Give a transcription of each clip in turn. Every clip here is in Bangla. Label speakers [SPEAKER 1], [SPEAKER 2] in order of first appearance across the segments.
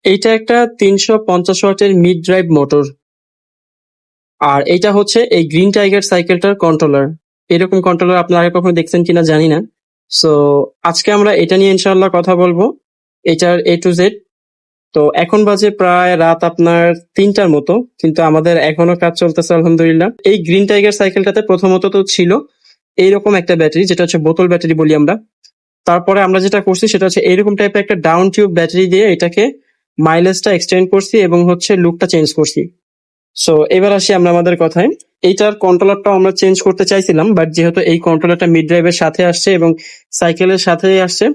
[SPEAKER 1] এইটা একটা 350 ওয়াটের মিড ড্রাইভ মোটর। আর এইটা হচ্ছে এই গ্রিন টাইগার সাইকেলটার কন্ট্রোলার। এরকম কন্ট্রোলার আপনারা আগে কখনো দেখছেন কিনা জানি না। সো আজকে আমরা এটা নিয়ে ইনশাআল্লাহ কথা বলবো, এটার এ টু জেড। তো এখন বাজে প্রায় রাত আপনার 3টার মতো, কিন্তু আমাদের এখনো কাজ চলতেছে আলহামদুলিল্লাহ। এই গ্রিন টাইগার সাইকেলটাতে প্রথমত তো ছিল এইরকম একটা ব্যাটারি, যেটা হচ্ছে বোতল ব্যাটারি বলি আমরা। তারপরে আমরা যেটা করছি সেটা হচ্ছে এইরকম টাইপের একটা ডাউন টিউব ব্যাটারি দিয়ে এটাকে মাইলেজটা এক্সটেন্ড করছি এবং হচ্ছে লুকটা চেঞ্জ করছি। সো এবার আসি আমরা আমাদের কথায়। এইটার কন্ট্রোলারটাও আমরা চেঞ্জ করতে চাইছিলাম, বাট যেহেতু এই কন্ট্রোলারটা মিড ড্রাইভের সাথে আসছে এবং সাইকেলের সাথেই আসছে,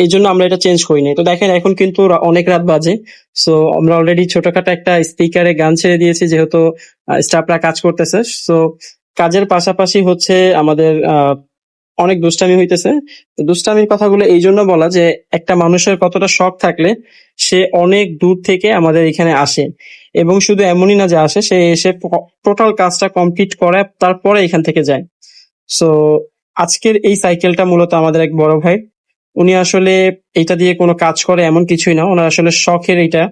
[SPEAKER 1] এই জন্য আমরা এটা চেঞ্জ করি নাই। তো দেখেন এখন কিন্তু অনেক রাত বাজে। সো আমরা অলরেডি ছোটখাটো একটা স্পিকারে গান ছেড়ে দিয়েছি, যেহেতু স্টাফরা কাজ করতেছে। সো কাজের পাশাপাশি হচ্ছে আমাদের অনেক দুষ্টামি হইতেছে। তো দুষ্টামির কথাগুলো এই জন্য বলা যে একটা মানুষের কতটা শখ থাকলে সে অনেক দূর থেকে আমাদের এখানে আসে, এবং শুধু এমনই না যে আসে, সে এসে টোটাল কাজটা কমপ্লিট করে তারপরে এখান থেকে যায়। সো আজকের এই সাইকেলটা মূলত আমাদের এক বড় ভাই। উনি আসলে এটা দিয়ে কোনো কাজ করে এমন কিছুই না, ওনার আসলে শখের। এটা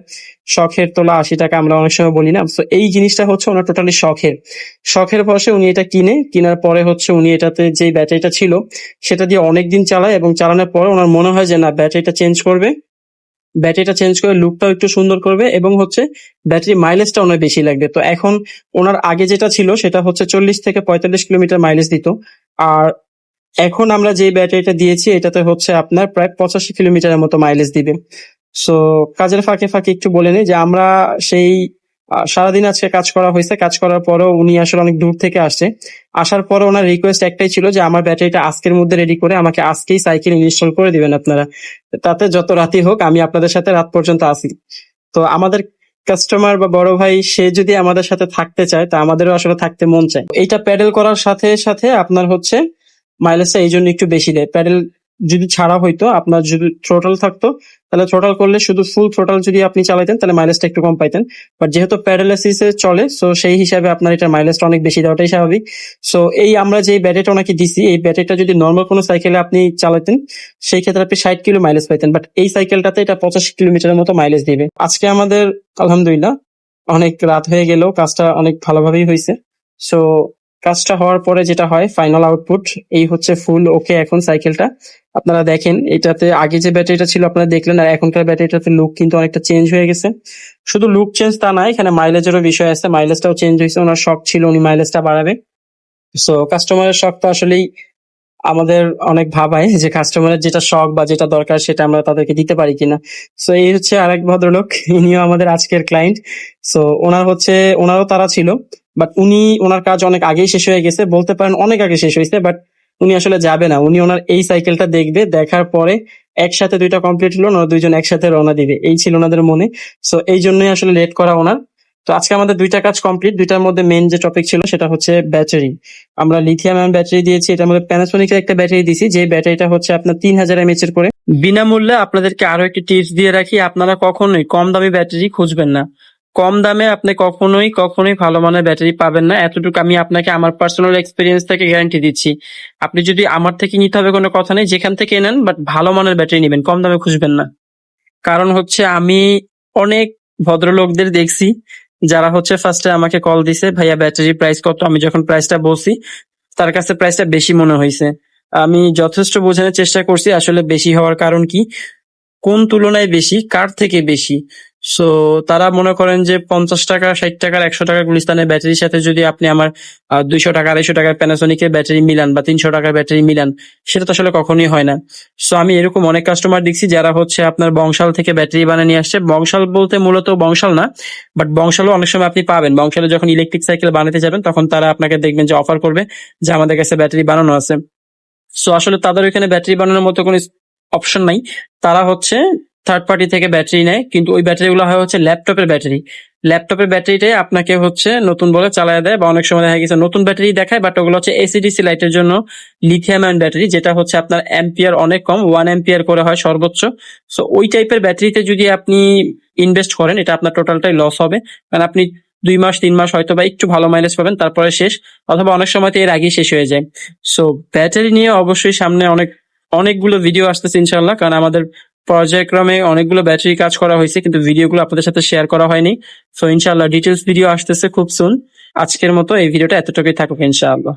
[SPEAKER 1] শখের তোলা 80 টাকা আমরা অনেক সময় বলি না, তো এই জিনিসটা হচ্ছে ওনার টোটালি শখের। শখের বশে উনি এটা কেনার পরে হচ্ছে উনি এটাতে যে ব্যাটারিটা ছিল সেটা দিয়ে অনেকদিন চালায়, এবং চালানোর পরে ওনার মনে হয় যে না, ব্যাটারিটা চেঞ্জ করবে। ব্যাটারিটা চেঞ্জ করে লুকটাও একটু সুন্দর করবে, এবং হচ্ছে ব্যাটারি মাইলেজটা অনেক বেশি লাগবে। তো এখন ওনার আগে যেটা ছিল সেটা হচ্ছে 40 থেকে 45 কিলোমিটার মাইলেজ দিত। আর এখন আমরা যে ব্যাটারিটা দিয়েছি এটাতে হচ্ছে আপনার প্রায় 85 কিলোমিটারের মতো মাইলেজ দিবে। সো কাজের ফাঁকে ফাঁকে একটু বলে নিই যে আমরা সেই সারাদিন আজকে কাজ করা হয়েছে। কাজ করার পরেও উনি আসলে অনেক দূর থেকে আসছে। আসার পরে ওনার রিকোয়েস্ট একটাই ছিল যে আমার ব্যাটারিটা আজকের মধ্যে রেডি করে আমাকে আজকেই সাইকেল ইনস্টল করে দিবেন আপনারা, তাতে যত রাতই হোক আমি আপনাদের সাথে রাত পর্যন্ত আসি। তো আমাদের কাস্টমার বা বড় ভাই সে যদি আমাদের সাথে থাকতে চায়, তা আমাদেরও আসলে থাকতে মন চায়। এইটা প্যাডেল করার সাথে সাথে আপনার হচ্ছে মাইলেজটা এই জন্য একটু বেশি দেয়। প্যাডেল যদি ছাড়া হইতো, আপনার যদি থ্রোটল থাকতো, তাহলে থ্রোটল করলে শুধু ফুল থ্রোটল যদি আপনি চালাতেন তাহলে মাইলেজটা একটু কম পাইতেন। বাট যেহেতু প্যাডেল অ্যাসিসে চলে, সো সেই হিসাবে আপনার এটা মাইলেজটা অনেক বেশি দেওয়াটাই স্বাভাবিক। সো এই আমরা যে ব্যাটারিটা ওনাকে দিছি, এই ব্যাটারিটা যদি নর্মাল কোনো সাইকেলে আপনি চালাতেন সেই ক্ষেত্রে আপনি 60 কিলো মাইলেজ পাইতেন, বাট এই সাইকেলটাতে এটা 85 কিলোমিটারের মতো মাইলেজ দিবে। আজকে আমাদের আলহামদুলিল্লাহ অনেক রাত হয়ে গেলেও কাজটা অনেক ভালোভাবেই হয়েছে। সো কাজটা হওয়ার পরে যেটা হয় ফাইনাল আউটপুট এই হচ্ছে ফুল ওকে। এখন সাইকেলটা আপনারা দেখেন, এটাতে আগে যে ব্যাটারিটা ছিল আপনারা দেখলেন, আর এখনকার ব্যাটারিটাতে লুক কিন্তু অনেকটা চেঞ্জ হয়ে গেছে। শুধু লুক চেঞ্জ তা না, এখানে মাইলেজেরও বিষয় আছে, মাইলেজটাও চেঞ্জ হয়েছে। ওনার শখ ছিল উনি মাইলেজটা বাড়াবে। সো কাস্টমারের শখ তো আসলেই আমাদের অনেক ভাবায় যে কাস্টমারের যেটা শখ বা যেটা দরকার সেটা আমরা তাদেরকে দিতে পারি কিনা। সো এই হচ্ছে আরেক ভদ্রলোক, ইনিও আমাদের আজকের ক্লায়েন্ট। সো ওনারও তারা ছিল, বাট ওনার কাজ অনেক আগেই শেষ হয়ে গেছে, বলতে পারেন অনেক আগে শেষ হয়েছে। বাট উনি আসলে যাবে না, উনি ওনার এই সাইকেলটা দেখবে, দেখার পরে একসাথে দুইটা কমপ্লিট হলো, ওনারা দুইজন একসাথে রওনা দিবে, এই ছিল ওনাদের মনে। সো এই জন্যই আসলে লেট করা ওনার। তো আজকে আমাদের দুইটা কাজ কমপ্লিট। দুইটার মধ্যে মেন যে টপিক ছিল সেটা হচ্ছে ব্যাটারি। আমরা লিথিয়াম আয়ন ব্যাটারি দিয়েছি, এটার মধ্যে প্যানাসোনিকের একটা ব্যাটারি দিয়েছি, যে ব্যাটারিটা হচ্ছে আপনার 3000 mAh এর করে। বিনামূল্যে আপনাদেরকে আরো একটি টিপস দিয়ে রাখি, আপনারা কখনোই কম দামি ব্যাটারি খুঁজবেন না। কম দামে আপনি কখনোই ভালো মানের ব্যাটারি পাবেন না, এতটুকু আমি আপনাকে আমার পার্সোনাল এক্সপিরিয়েন্স থেকে গ্যারান্টি দিচ্ছি। আপনি যদি আমার থেকে নিতে হবে কোনো কথা নেই, যেখান থেকে নেন, বাট ভালো মানের ব্যাটারি নেবেন, কম দামে খুঁজবেন না। কারণ হচ্ছে আমি অনেক ভদ্রলোকদের দেখছি যারা হচ্ছে ফার্স্টে আমাকে কল দিছে, ভাইয়া ব্যাটারি প্রাইস কত। আমি যখন প্রাইসটা বলছি তার কাছে প্রাইসটা বেশি মনে হয়েছে। আমি যথেষ্ট বোঝানোর চেষ্টা করছি আসলে বেশি হওয়ার কারণ কি, কোন তুলনায় বেশি, কার থেকে বেশি। সো তারা মনে করেন যে 50 টাকা, 60 টাকার, 100 টাকার গুলিস্তানের ব্যাটারির সাথে যদি আপনি আমার 200 টাকা, 250 টাকার প্যানাসোনিকের ব্যাটারি মিলান বা 300 টাকার ব্যাটারি মিলান, সেটা তো আসলে কখনোই হয় না। সো আমি এরকম অনেক কাস্টমার দেখছি যারা হচ্ছে আপনার বংশাল থেকে ব্যাটারি বানিয়ে নিয়ে আসছে। বংশাল বলতে মূলত বংশাল না, বাট বংশালও অনেক সময় আপনি পাবেন। বংশালে যখন ইলেকট্রিক সাইকেল বানাতে যাবেন তখন তারা আপনাকে দেখবেন যে অফার করবে যে আমাদের কাছে ব্যাটারি বানানো আছে। সো আসলে তাদের ওইখানে ব্যাটারি বানানোর মতো কোনো অপশন নাই। তারা হচ্ছে থার্ড পার্টি থেকে ব্যাটারি নেয়, কিন্তু ওই ব্যাটারিগুলো হয় হচ্ছে ল্যাপটপের ব্যাটারি। ল্যাপটপের ব্যাটারিটাই আপনাকে হচ্ছে নতুন বলে চালায় দেয়, বা অনেক সময় দেখা গেছে নতুন ব্যাটারি দেখায়, বাট ওগুলো হচ্ছে এসিডিসি লাইটের জন্য লিথিয়াম আয়ন ব্যাটারি, যেটা হচ্ছে আপনার অ্যাম্পিয়ার অনেক কম, 1 অ্যাম্পিয়ার করে হয় সর্বোচ্চ। সো ওই টাইপের ব্যাটারিতে যদি আপনি ইনভেস্ট করেন, এটা আপনার টোটালটাই লস হবে। কারণ আপনি 2 মাস 3 মাস হয়তো বা একটু ভালো মাইলেজ পাবেন, তারপরে শেষ, অথবা অনেক সময় তো এর আগেই শেষ হয়ে যায়। সো ব্যাটারি নিয়ে অবশ্যই সামনে অনেকগুলো ভিডিও আসতেছে ইনশাল্লাহ, কারণ আমাদের পর্যায়ক্রমে অনেকগুলো ব্যাটারি কাজ করা হয়েছে, কিন্তু ভিডিওগুলো আপনাদের সাথে শেয়ার করা হয়নি। সো ইনশাআল্লাহ ডিটেলস ভিডিও আসতেছে খুব সুন। আজকের মতো এই ভিডিওটা এতটুকুই থাকুক ইনশাআল্লাহ।